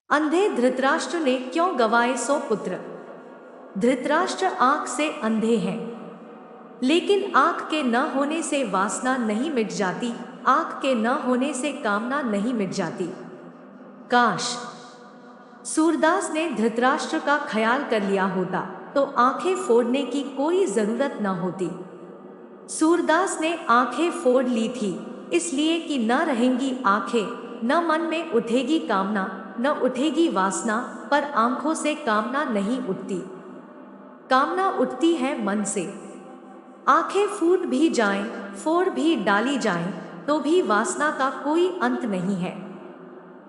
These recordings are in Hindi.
अंधे धृतराष्ट्र ने क्यों गवाए 100 पुत्र। धृतराष्ट्र आंख से अंधे हैं, लेकिन आंख के न होने से वासना नहीं मिट जाती, आंख के न होने से कामना नहीं मिट जाती। काश सूरदास ने धृतराष्ट्र का ख्याल कर लिया होता तो आंखें फोड़ने की कोई जरूरत न होती। सूरदास ने आंखें फोड़ ली थी इसलिए कि न रहेंगी आंखें, न मन में उठेगी कामना, न उठेगी वासना, पर आंखों से कामना नहीं उठती। कामना उठती है मन से। आंखें फूट भी जाएं, फोड़ भी डाली जाएं, तो भी वासना का कोई अंत नहीं है।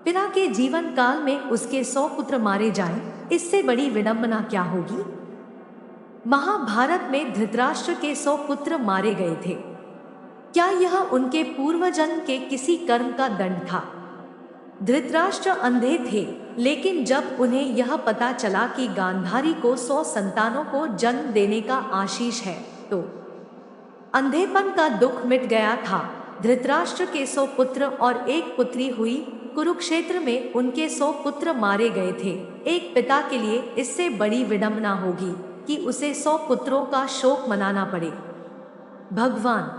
पिता के जीवन काल में उसके 100 पुत्र मारे जाएं, इससे बड़ी विडंबना क्या होगी। महाभारत में धृतराष्ट्र के 100 पुत्र मारे गए थे। क्या यह उनके पूर्वजन्म के किसी कर्म का दंड था? धृतराष्ट्र अंधे थे, लेकिन जब उन्हें यह पता चला कि गांधारी को 100 संतानों को जन्म देने का आशीष है, तो अंधेपन का दुख मिट गया था। धृतराष्ट्र के 100 पुत्र और एक पुत्री हुई। कुरुक्षेत्र में उनके 100 पुत्र मारे गए थे। एक पिता के लिए इससे बड़ी विडंबना होगी कि उसे 100 पुत्रों का शोक मनाना पड़े। भगवान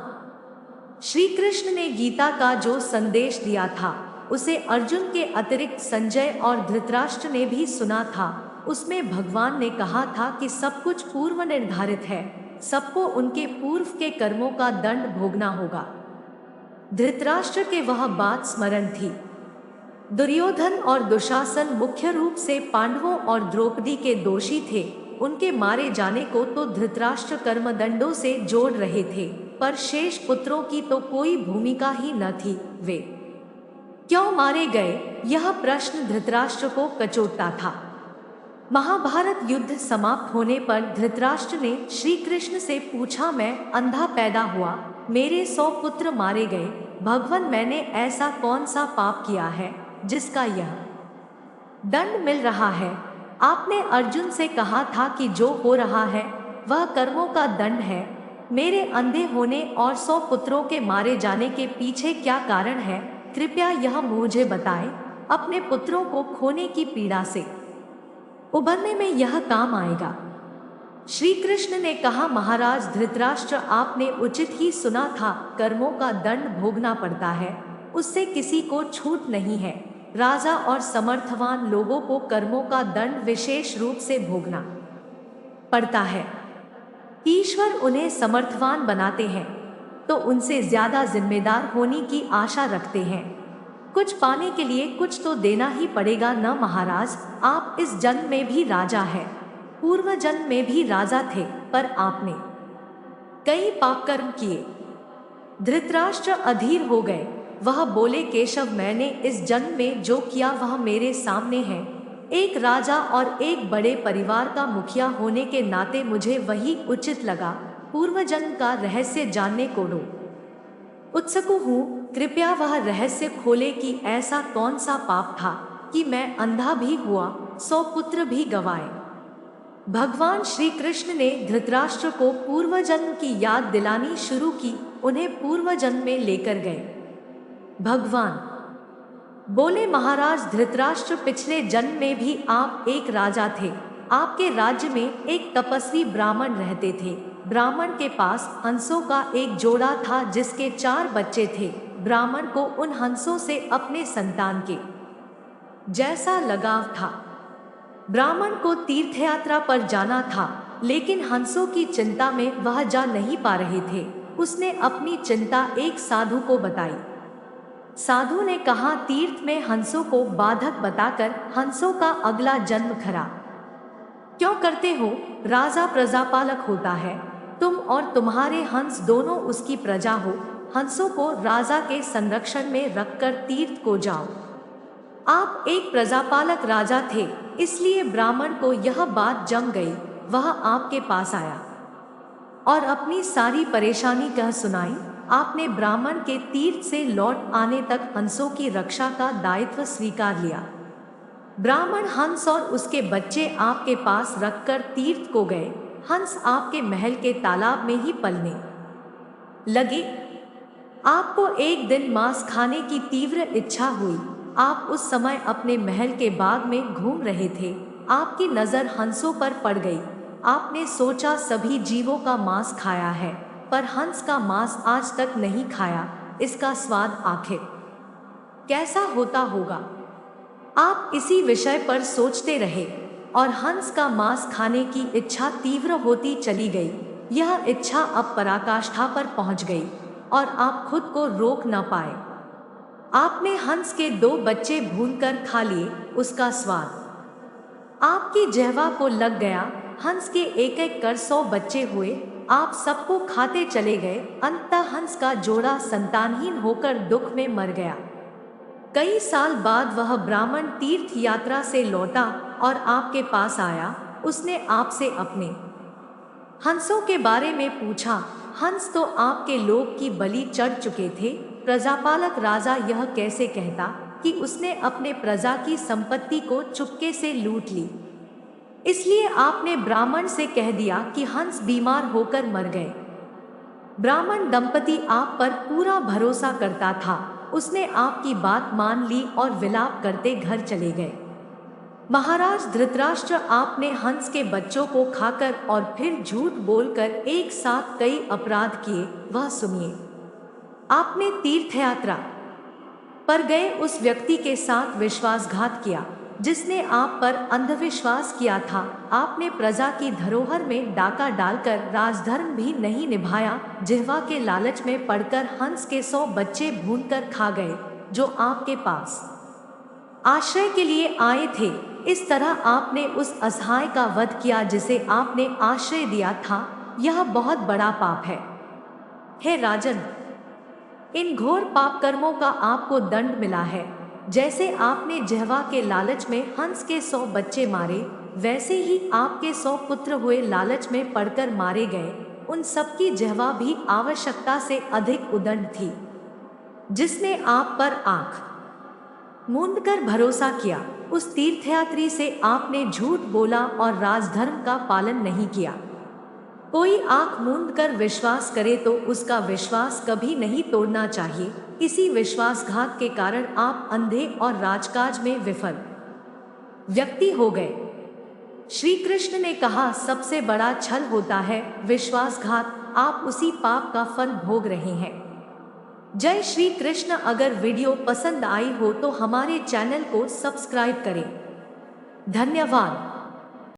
श्री कृष्ण ने गीता का जो संदेश दिया था उसे अर्जुन के अतिरिक्त संजय और धृतराष्ट्र ने भी सुना था। उसमें भगवान ने कहा था कि सब कुछ पूर्व निर्धारित है, सबको उनके पूर्व के कर्मों का दंड भोगना होगा। धृतराष्ट्र के वह बात स्मरण थी। दुर्योधन और दुशासन मुख्य रूप से पांडवों और द्रौपदी के दोषी थे। उनके मारे जाने को तो धृतराष्ट्र कर्मदंडों से जोड़ रहे थे, पर शेष पुत्रों की तो कोई भूमिका ही न थी। वे क्यों मारे गए, यह प्रश्न धृतराष्ट्र को कचोटता था। महाभारत युद्ध समाप्त होने पर धृतराष्ट्र ने श्री कृष्ण से पूछा, मैं अंधा पैदा हुआ, मेरे 100 पुत्र मारे गए, भगवान मैंने ऐसा कौन सा पाप किया है जिसका यह दंड मिल रहा है। आपने अर्जुन से कहा था कि जो हो रहा है वह कर्मों का दंड है। मेरे अंधे होने और 100 पुत्रों के मारे जाने के पीछे क्या कारण है, कृपया यह मुझे बताएं। अपने पुत्रों को खोने की पीड़ा से उभरने में यह काम आएगा। श्री कृष्ण ने कहा, महाराज धृतराष्ट्र, आपने उचित ही सुना था, कर्मों का दंड भोगना पड़ता है, उससे किसी को छूट नहीं है। राजा और समर्थवान लोगों को कर्मों का दंड विशेष रूप से भोगना पड़ता है। ईश्वर उन्हें समर्थवान बनाते हैं तो उनसे ज्यादा जिम्मेदार होने की आशा रखते हैं। कुछ पाने के लिए कुछ तो देना ही पड़ेगा न महाराज। आप इस जन्म में भी राजा हैं, पूर्व जन्म में भी राजा थे, पर आपने कई पाप कर्म किए। धृतराष्ट्र अधीर हो गए। वह बोले, केशव, मैंने इस जन्म में जो किया वह मेरे सामने है। एक राजा और एक बड़े परिवार का मुखिया होने के नाते मुझे वही उचित लगा। पूर्व जन्म का रहस्य जानने को उत्सुक हूँ, कृपया वह रहस्य खोले कि ऐसा कौन सा पाप था कि मैं अंधा भी हुआ, 100 पुत्र भी गवाए। भगवान श्री कृष्ण ने धृतराष्ट्र को पूर्व जन्म की याद दिलानी शुरू की, उन्हें पूर्व जन्म में लेकर गए। भगवान बोले, महाराज धृतराष्ट्र, पिछले जन्म में भी आप एक राजा थे। आपके राज्य में एक तपस्वी ब्राह्मण रहते थे। ब्राह्मण के पास हंसों का एक जोड़ा था जिसके 4 बच्चे थे। ब्राह्मण को उन हंसों से अपने संतान के जैसा लगाव था। ब्राह्मण को तीर्थयात्रा पर जाना था, लेकिन हंसों की चिंता में वह जा नहीं पा रहे थे। उसने अपनी चिंता एक साधु को बताई। साधु ने कहा, तीर्थ में हंसों को बाधक बताकर हंसों का अगला जन्म खरा क्यों करते हो? राजा प्रजापालक होता है, तुम और तुम्हारे हंस दोनों उसकी प्रजा हो। हंसों को राजा के संरक्षण में रखकर तीर्थ को जाओ। आप एक प्रजापालक राजा थे, इसलिए ब्राह्मण को यह बात जम गई। वह आपके पास आया और अपनी सारी परेशानी कह सुनाई। आपने ब्राह्मण के तीर्थ से लौट आने तक हंसों की रक्षा का दायित्व स्वीकार लिया। ब्राह्मण हंस और उसके बच्चे आपके पास रखकर तीर्थ को गए। हंस आपके महल के तालाब में ही पलने लगे। आपको एक दिन मांस खाने की तीव्र इच्छा हुई। आप उस समय अपने महल के बाग में घूम रहे थे। आपकी नज़र हंसों पर पड़ गई। आपने सोचा सभी जीवों का मांस खाया है, पर हंस का मांस आज तक नहीं खाया। इसका स्वाद आखिर कैसा होता होगा? आप इसी विषय पर सोचते रहे और हंस का मांस खाने की इच्छा तीव्र होती चली गई। यह इच्छा अब पराकाष्ठा पर पहुंच गई और आप खुद को रोक न पाए। आपने हंस के 2 बच्चे भूनकर खा लिए। उसका स्वाद आपकी जिह्वा को लग गया। हंस के एक एक कर 100 बच्चे हुए। आप सबको खाते चले गए। अंततः हंस का जोड़ा संतानहीन होकर दुख में मर गया। कई साल बाद वह ब्राह्मण तीर्थ यात्रा से लौटा और आपके पास आया। उसने आपसे अपने हंसों के बारे में पूछा। हंस तो आपके लोभ की बलि चढ़ चुके थे। प्रजापालक राजा यह कैसे कहता कि उसने अपने प्रजा की संपत्ति को चुपके से लूट ली। इसलिए आपने ब्राह्मण से कह दिया कि हंस बीमार होकर मर गए। ब्राह्मण दंपति आप पर पूरा भरोसा करता था। उसने आपकी बात मान ली और विलाप करते घर चले गए। महाराज धृतराष्ट्र, आपने हंस के बच्चों को खाकर और फिर झूठ बोलकर एक साथ कई अपराध किए। वह सुनिए। आपने तीर्थयात्रा पर गए उस व्यक्ति के साथ विश्वासघात किया जिसने आप पर अंधविश्वास किया था। आपने प्रजा की धरोहर में डाका डालकर राजधर्म भी नहीं निभाया। जिह्वा के लालच में पड़कर हंस के 100 बच्चे भूनकर खा गए जो आपके पास आश्रय के लिए आए थे। इस तरह आपने उस असहाय का वध किया जिसे आपने आश्रय दिया था। यह बहुत बड़ा पाप है। हे राजन, इन घोर पाप कर्मों का आपको दंड मिला है। जैसे आपने जिह्वा के लालच में हंस के 100 बच्चे मारे, वैसे ही आपके 100 पुत्र हुए लालच में पड़कर मारे गए। उन सबकी जिह्वा भी आवश्यकता से अधिक उदंड थी। जिसने आप पर आंख मूंद कर भरोसा किया, उस तीर्थयात्री से आपने झूठ बोला और राजधर्म का पालन नहीं किया। कोई आंख मूंद कर विश्वास करे तो उसका विश्वास कभी नहीं तोड़ना चाहिए। इसी विश्वासघात के कारण आप अंधे और राजकाज में विफल व्यक्ति हो गए। श्री कृष्ण ने कहा, सबसे बड़ा छल होता है विश्वासघात। आप उसी पाप का फल भोग रहे हैं। जय श्री कृष्ण। अगर वीडियो पसंद आई हो तो हमारे चैनल को सब्सक्राइब करें। धन्यवाद।